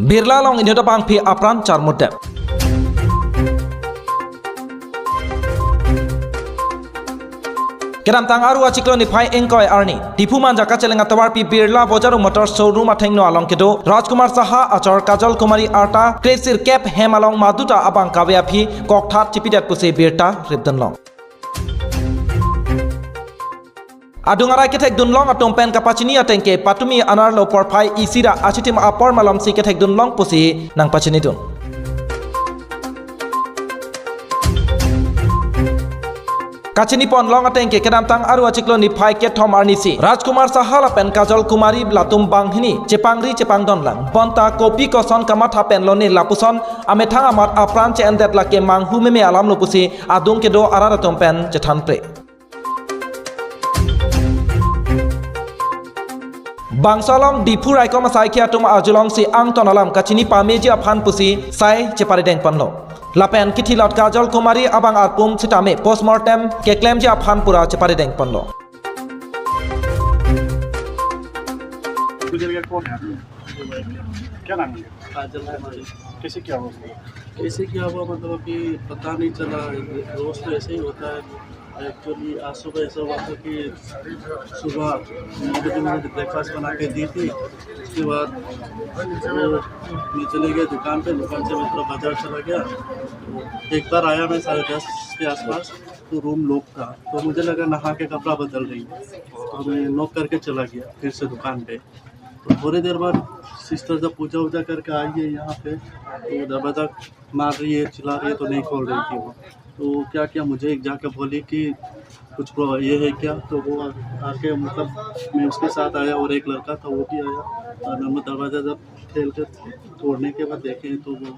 Birla long inyo bang pi apran charmudem. Kedam tang aru achiklo ni phai engkoi arni dipu manja kachelenga tawar pi Birla Bojaru Motors showroom athengno along kedo Rajkumar Saha achor Kajal Kumari Arta Kresir Cap Hemalong Maduta abang kawya phi kokthat chipidat puse birta ribdan long Adungarai ketek dunlong atong pen kapachini atengke patumi anar lo porphai isira achitim apor malam si ketek dunlong pusi nang pachini dun Kachini pon long atengke kedam tang aru achiklo ni phai ke thom arnisi Rajkumar Sahala pen Kajal Kumari latum banghini chepangri chepang donlang bonta kopi koson kamat hapen loni lapuson amethang amat apran che endet lake manghu meme alam lopusi adung kedo araratom pen chethan pre Bangsalong dipu raikom sai kia tum ajulong si ang tonalam kachini pameji aphan pusi sai chepare deng panlo Lapen kitilot Kajal Kumari abang arpum sitame postmortem ke claim ji aphan pura chepare deng panlo गुजर गया कौन है क्या नाम है काजल कुमारी कैसे क्या हुआ मतलब अभी पता नहीं चला रोज तो ऐसे ही होता है एक्चुअली आज सुबह ऐसा हुआ था कि सुबह 9 बजे मैंने ब्रेकफास्ट बना के दी थी उसके बाद मैं चले गया दुकान से मैं थोड़ा बाजार चला गया एक बार आया मैं 10:30 के आसपास तो रूम लॉक था तो मुझे लगा नहा के कपड़ा बदल रही है तो मैं नॉक करके चला गया फिर से दुकान पे तो थोड़ी देर बाद सिस्टर जब पूजा वूजा करके आई है यहाँ पे तो दरवाज़ा मार रही है चिल्ला रही है तो नहीं खोल रही थी वो तो क्या किया मुझे एक जाके बोली कि कुछ ये है क्या तो वो आके मतलब मैं उसके साथ आया और एक लड़का था वो भी आया और हम दरवाज़ा जब खेल कर तोड़ने के बाद देखे तो वो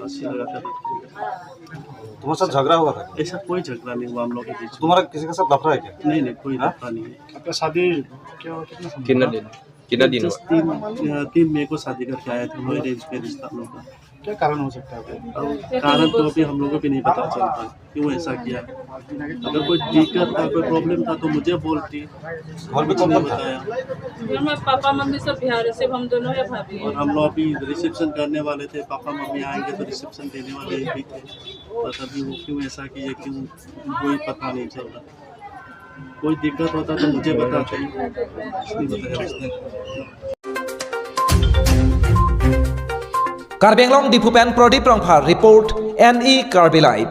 रस्सी लगा कर तुम्हारे साथ झगड़ा हुआ था? ऐसा कोई झगड़ा नहीं हुआ हम लोग के बीच तुम्हारा किसी के साथ लफड़ा है क्या? नहीं कोई लफड़ा नहीं है आपका शादी क्या कितना दिन 3 मई को शादी करके आए थे अरेंज पे रिश्ता हम लोग का क्या कारण हो सकता है? कारण तो अभी हम लोगों को भी नहीं पता चलता क्यों ऐसा किया अगर कोई दिक्कत था कोई प्रॉब्लम था तो मुझे बोलती घर में कौन बताया घर में पापा मम्मी सब बिहार से हम दोनों है भाभी और हम लोग अभी रिसेप्शन करने वाले थे पापा मम्मी आएंगे तो रिसेप्शन देने वाले भी थे बस अभी वो क्यों ऐसा किया क्यों कोई पता नहीं चल रहा कोई दिक्कत होता तो मुझे बताते ही बताया उसने Karbenglong dipupen Prodip Rongphar report NE Karbilai